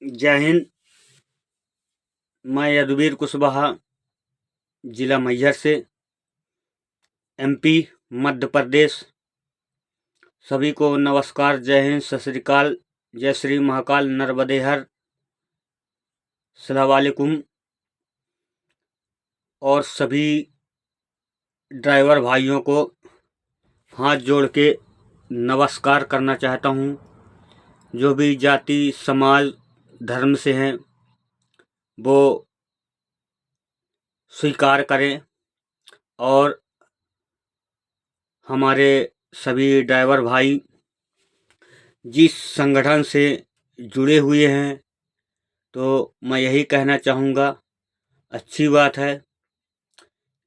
जय हिंद। मैं यदुवीर कुशवाहा, जिला मैहर से, एमपी मध्य प्रदेश। सभी को नमस्कार, जय हिंद, सत श्री अकाल, जय श्री महाकाल, नर्मदे हर, अस्सलाम वालेकुम। और सभी ड्राइवर भाइयों को हाथ जोड़ के नमस्कार करना चाहता हूँ। जो भी जाति समाज धर्म से हैं वो स्वीकार करें और हमारे सभी ड्राइवर भाई जिस संगठन से जुड़े हुए हैं तो मैं यही कहना चाहूँगा, अच्छी बात है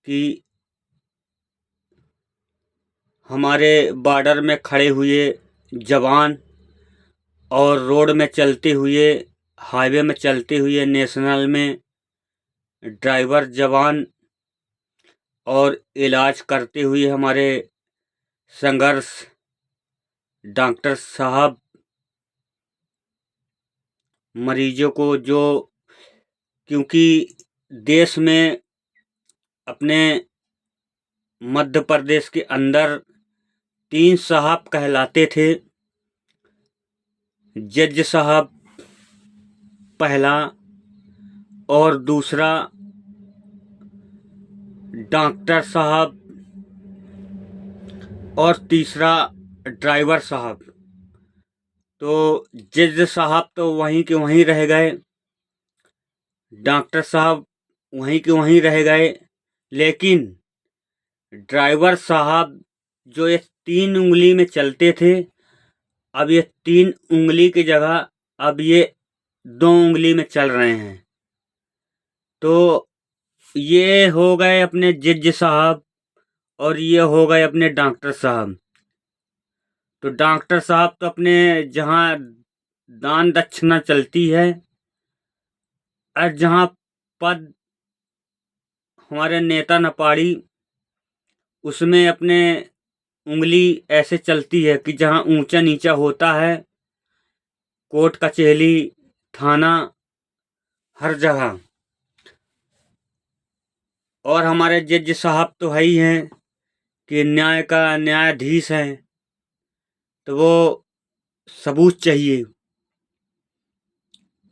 कि हमारे बॉर्डर में खड़े हुए जवान और रोड में चलते हुए, हाईवे में चलते हुए, नेशनल में ड्राइवर जवान और इलाज करते हुए हमारे संघर्ष डॉक्टर साहब मरीजों को, जो क्योंकि देश में अपने मध्य प्रदेश के अंदर 3 साहब कहलाते थे। जज साहब पहला, और दूसरा डॉक्टर साहब, और तीसरा ड्राइवर साहब। तो जज साहब तो वहीं के वहीं रह गए, डॉक्टर साहब वहीं के वहीं रह गए, लेकिन ड्राइवर साहब जो ये 3 उंगली में चलते थे, अब ये 3 उंगली की जगह अब ये 2 उंगली में चल रहे हैं। तो ये हो गए अपने जज साहब और ये हो गए अपने डॉक्टर साहब। तो डॉक्टर साहब तो अपने जहाँ दान दक्षिणा चलती है और जहाँ पद हमारे नेता न पाड़ी, उसमें अपने उंगली ऐसे चलती है कि जहाँ ऊंचा नीचा होता है, कोर्ट कचहरी थाना हर जगह। और हमारे जज साहब तो है ही हैं कि न्याय का न्यायाधीश हैं, तो वो सबूत चाहिए।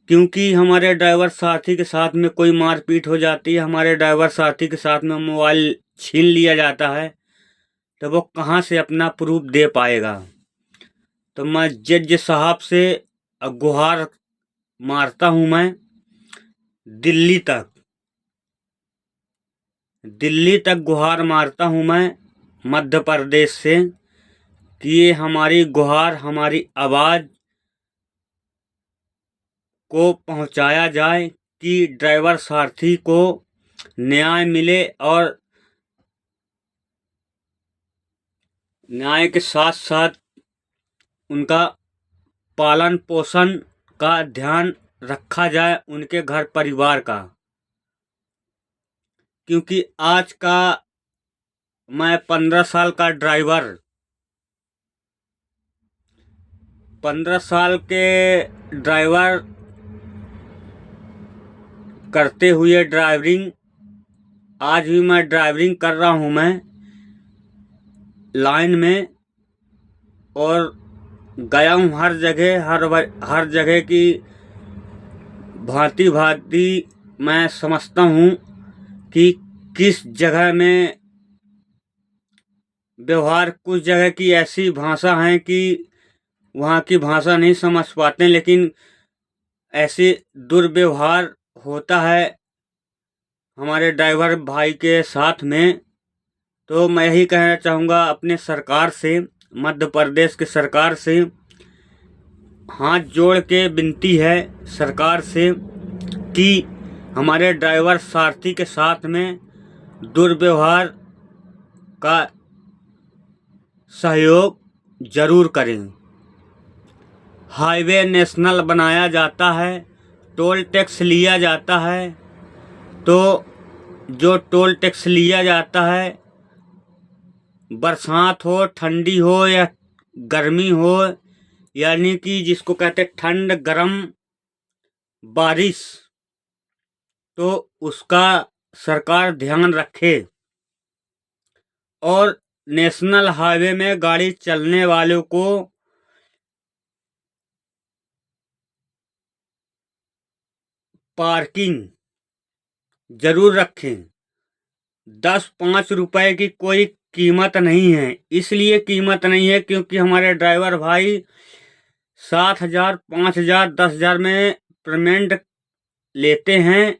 क्योंकि हमारे ड्राइवर साथी के साथ में कोई मारपीट हो जाती है, हमारे ड्राइवर साथी के साथ में मोबाइल छीन लिया जाता है, तो वो कहाँ से अपना प्रूफ दे पाएगा। तो मैं जज साहब से गुहार मारता हूँ, मैं दिल्ली तक गुहार मारता हूँ मैं मध्य प्रदेश से, कि ये हमारी गुहार, हमारी आवाज़ को पहुंचाया जाए कि ड्राइवर सारथी को न्याय मिले और न्याय के साथ साथ उनका पालन पोषण का ध्यान रखा जाए, उनके घर परिवार का। क्योंकि आज का मैं 15 साल का ड्राइवर, 15 साल के ड्राइवर करते हुए ड्राइवरिंग, आज भी मैं ड्राइवरिंग कर रहा हूँ मैं लाइन में, और गया हूँ हर जगह, हर जगह की भांति भांति मैं समझता हूँ कि किस जगह में व्यवहार, कुछ जगह की ऐसी भाषा है कि वहाँ की भाषा नहीं समझ पाते, लेकिन ऐसे दुर्व्यवहार होता है हमारे ड्राइवर भाई के साथ में। तो मैं यही कहना चाहूँगा अपने सरकार से, मध्य प्रदेश की सरकार से हाथ जोड़ के विनती है सरकार से कि हमारे ड्राइवर सारथी के साथ में दुर्व्यवहार का सहयोग जरूर करें। हाईवे नेशनल बनाया जाता है, टोल टैक्स लिया जाता है, तो जो टोल टैक्स लिया जाता है, बरसात हो, ठंडी हो या गर्मी हो, यानी कि जिसको कहते हैं ठंड गर्म बारिश, तो उसका सरकार ध्यान रखे और नेशनल हाईवे में गाड़ी चलने वालों को पार्किंग जरूर रखें। 10-5 रुपए की कोई कीमत नहीं है। इसलिए कीमत नहीं है क्योंकि हमारे ड्राइवर भाई 7,000, 5,000, 10,000 में पेमेंट लेते हैं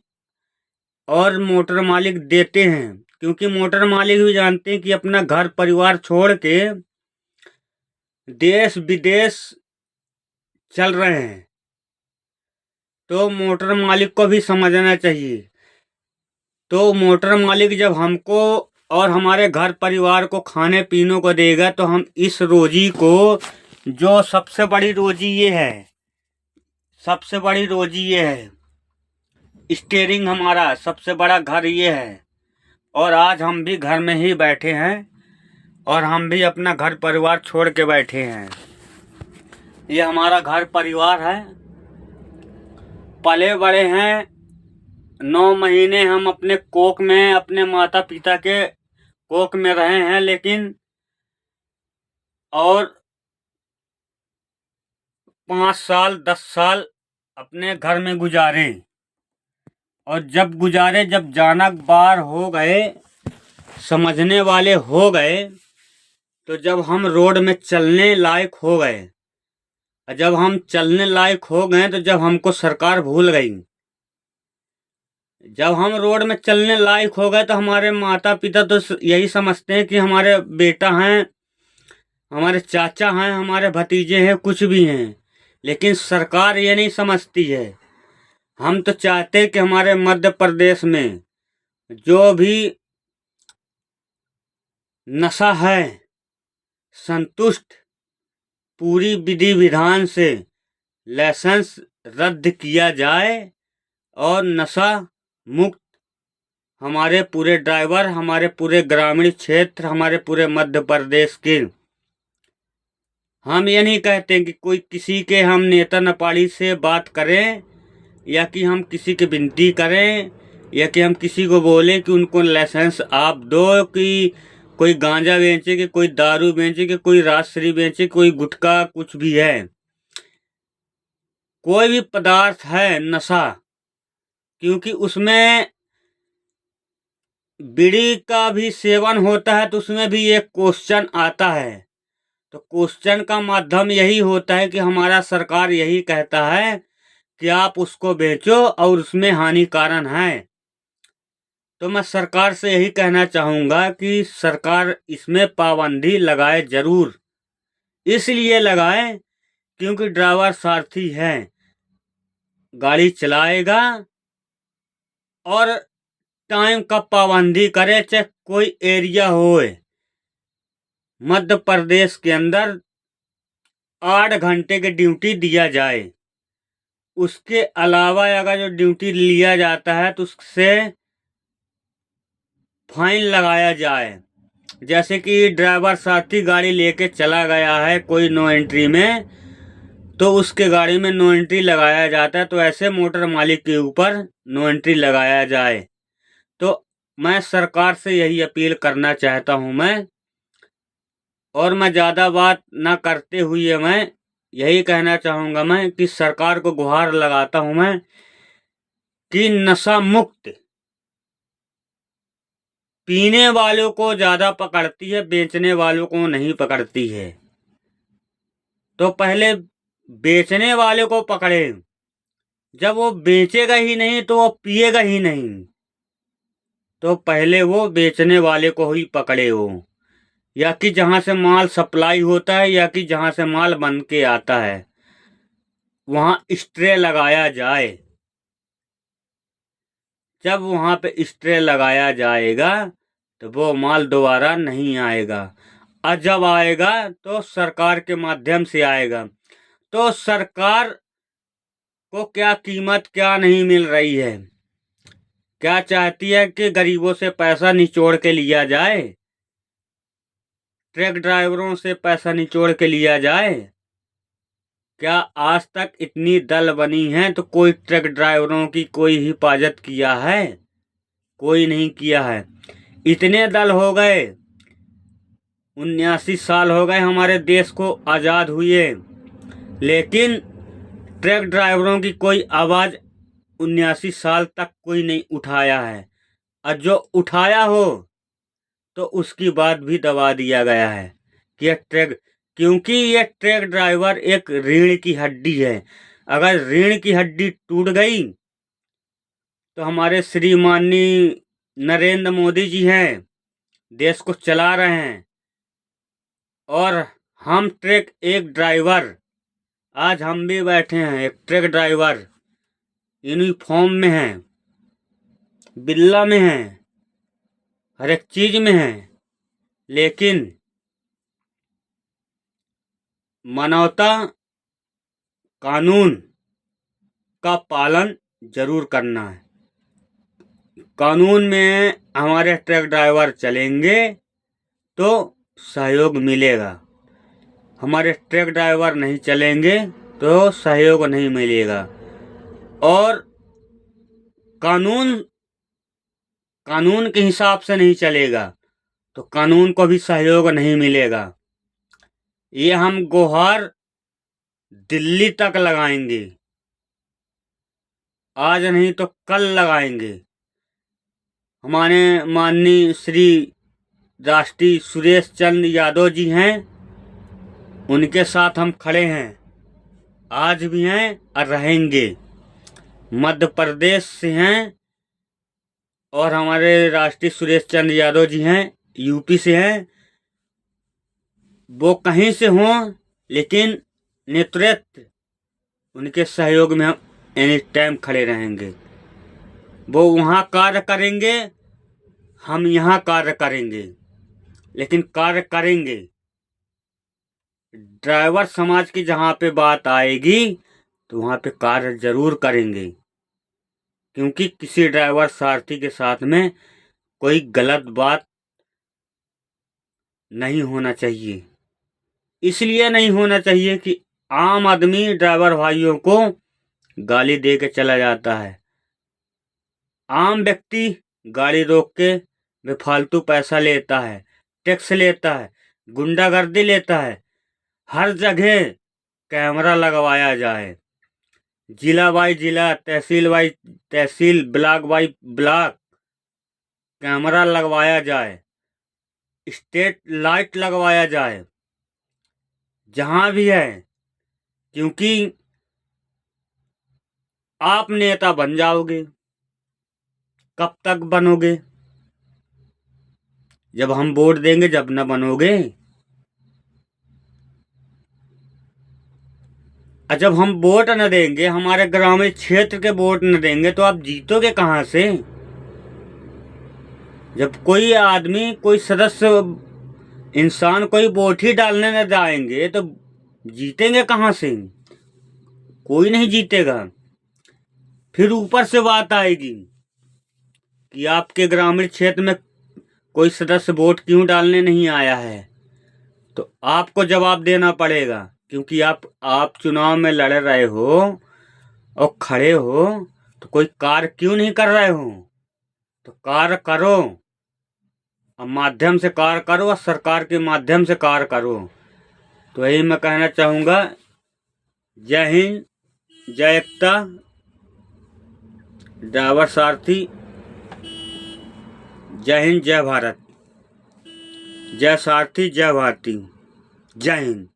और मोटर मालिक देते हैं, क्योंकि मोटर मालिक भी जानते हैं कि अपना घर परिवार छोड़ के देश विदेश चल रहे हैं, तो मोटर मालिक को भी समझना चाहिए। तो मोटर मालिक जब हमको और हमारे घर परिवार को खाने पीने को देगा, तो हम इस रोजी को, जो सबसे बड़ी रोजी ये है, सबसे बड़ी रोजी ये है, स्टीयरिंग हमारा सबसे बड़ा घर ये है। और आज हम भी घर में ही बैठे हैं और हम भी अपना घर परिवार छोड़ के बैठे हैं। ये हमारा घर परिवार है, पले बड़े हैं। 9 महीने हम अपने कोख में, अपने माता पिता के कोख में रहे हैं, लेकिन और 5 साल 10 साल अपने घर में गुजारे। और जब गुजारे, जब जाना बार हो गए, समझने वाले हो गए, तो जब हम रोड में चलने लायक हो गए, जब हम चलने लायक हो गए, तो जब हमको सरकार भूल गई। जब हम रोड में चलने लायक हो गए, तो हमारे माता पिता तो यही समझते हैं कि हमारे बेटा हैं, हमारे चाचा हैं, हमारे भतीजे हैं, कुछ भी हैं। लेकिन सरकार ये नहीं समझती है। हम तो चाहते हैं कि हमारे मध्य प्रदेश में जो भी नशा है, संतुष्ट पूरी विधि विधान से लाइसेंस रद्द किया जाए और नशा मुक्त हमारे पूरे ड्राइवर, हमारे पूरे ग्रामीण क्षेत्र, हमारे पूरे मध्य प्रदेश के। हम ये नहीं कहते कि कोई किसी के हम नेता नपाड़ी से बात करें, या कि हम किसी की विनती करें, या कि हम किसी को बोलें कि उनको लाइसेंस आप दो, कि कोई गांजा बेचे, कि कोई दारू बेचे, कि कोई राजश्री बेचे, कोई गुटखा, कुछ भी है, कोई भी पदार्थ है नशा, क्योंकि उसमें बीड़ी का भी सेवन होता है, तो उसमें भी एक क्वेश्चन आता है। तो क्वेश्चन का माध्यम यही होता है कि हमारा सरकार यही कहता है कि आप उसको बेचो और उसमें हानिकारक है। तो मैं सरकार से यही कहना चाहूँगा कि सरकार इसमें पाबंदी लगाए जरूर। इसलिए लगाए क्योंकि ड्राइवर सारथी है, गाड़ी चलाएगा और टाइम का पाबंदी करे, चाहे कोई एरिया होए। मध्य प्रदेश के अंदर 8 घंटे की ड्यूटी दिया जाए, उसके अलावा अगर जो ड्यूटी लिया जाता है तो उससे फाइन लगाया जाए। जैसे कि ड्राइवर साथी गाड़ी लेके चला गया है कोई नो एंट्री में, तो उसके गाड़ी में नो एंट्री लगाया जाता है, तो ऐसे मोटर मालिक के ऊपर नो एंट्री लगाया जाए। तो मैं सरकार से यही अपील करना चाहता हूँ मैं, और मैं ज़्यादा बात ना करते हुए मैं यही कहना चाहूँगा मैं कि सरकार को गुहार लगाता हूँ मैं कि नशा मुक्त पीने वालों को ज़्यादा पकड़ती है, बेचने वालों को नहीं पकड़ती है। तो पहले बेचने वाले को पकड़े, जब वो बेचेगा ही नहीं तो वो पिएगा ही नहीं, तो पहले वो बेचने वाले को ही पकड़े हो, या कि जहाँ से माल सप्लाई होता है, या कि जहाँ से माल बन के आता है, वहाँ स्ट्रे लगाया जाए। जब वहाँ पे स्ट्रे लगाया जाएगा तो वो माल दोबारा नहीं आएगा, और जब आएगा तो सरकार के माध्यम से आएगा। तो सरकार को क्या कीमत क्या नहीं मिल रही है, क्या चाहती है कि गरीबों से पैसा निचोड़ के लिया जाए, ट्रक ड्राइवरों से पैसा निचोड़ के लिया जाए। क्या आज तक इतनी दल बनी है तो कोई ट्रक ड्राइवरों की कोई हिफाजत किया है? कोई नहीं किया है। इतने दल हो गए, 79 साल हो गए हमारे देश को आज़ाद हुए, लेकिन ट्रक ड्राइवरों की कोई आवाज़ 79 साल तक कोई नहीं उठाया है। और जो उठाया हो तो उसकी बात भी दबा दिया गया है कि क्योंकि यह ट्रक ड्राइवर एक रीढ़ की हड्डी है। अगर रीढ़ की हड्डी टूट गई तो हमारे श्रीमाननीय नरेंद्र मोदी जी हैं, देश को चला रहे हैं, और हम एक ड्राइवर, आज हम भी बैठे हैं एक ट्रक ड्राइवर, यूनिफॉर्म में हैं, बिल्ला में हैं, हर एक चीज में हैं, लेकिन मानवता कानून का पालन जरूर करना है। कानून में हमारे ट्रक ड्राइवर चलेंगे तो सहयोग मिलेगा, हमारे ट्रक ड्राइवर नहीं चलेंगे तो सहयोग नहीं मिलेगा। और कानून के हिसाब से नहीं चलेगा तो कानून को भी सहयोग नहीं मिलेगा। ये हम गुहार दिल्ली तक लगाएंगे, आज नहीं तो कल लगाएंगे। हमारे माननीय श्री राष्ट्रीय सुरेश चंद्र यादव जी हैं, उनके साथ हम खड़े हैं, आज भी हैं और रहेंगे। मध्य प्रदेश से हैं और हमारे राष्ट्रीय सुरेश चंद्र यादव जी हैं, यूपी से हैं। वो कहीं से हों, लेकिन नेतृत्व उनके सहयोग में हम एनी टाइम खड़े रहेंगे। वो वहाँ कार्य करेंगे, हम यहाँ कार्य करेंगे, लेकिन कार्य करेंगे। ड्राइवर समाज की जहाँ पे बात आएगी तो वहाँ पे कार्य जरूर करेंगे, क्योंकि किसी ड्राइवर सारथी के साथ में कोई गलत बात नहीं होना चाहिए। इसलिए नहीं होना चाहिए कि आम आदमी ड्राइवर भाइयों को गाली दे के चला जाता है। आम व्यक्ति गाड़ी रोक के बेफालतू पैसा लेता है, टैक्स लेता है, गुंडागर्दी लेता है। हर जगह कैमरा लगवाया जाए, जिला बाई जिला, तहसील बाई तहसील, ब्लॉक बाई ब्लॉक कैमरा लगवाया जाए, स्ट्रीट लाइट लगवाया जाए, जहां भी है। क्योंकि आप नेता बन जाओगे, कब तक बनोगे? जब हम वोट देंगे, जब न बनोगे। और जब हम वोट न देंगे, हमारे ग्रामीण क्षेत्र के वोट न देंगे, तो आप जीतोगे कहां से? जब कोई आदमी, कोई सदस्य, इंसान कोई वोट ही डालने न जाएंगे तो जीतेंगे कहां से? कोई नहीं जीतेगा। फिर ऊपर से बात आएगी कि आपके ग्रामीण क्षेत्र में कोई सदस्य वोट क्यों डालने नहीं आया है, तो आपको जवाब देना पड़ेगा। क्योंकि आप चुनाव में लड़ रहे हो और खड़े हो, तो कोई कार्य क्यों नहीं कर रहे हो? तो कार्य करो, और माध्यम से कार्य करो, और सरकार के माध्यम से कार्य करो। तो यही मैं कहना चाहूँगा। जय हिंद, जय एकता, ड्राइवर सारथी, जय हिंद, जय भारत, जय सारथी, जय भारती, जय हिंद।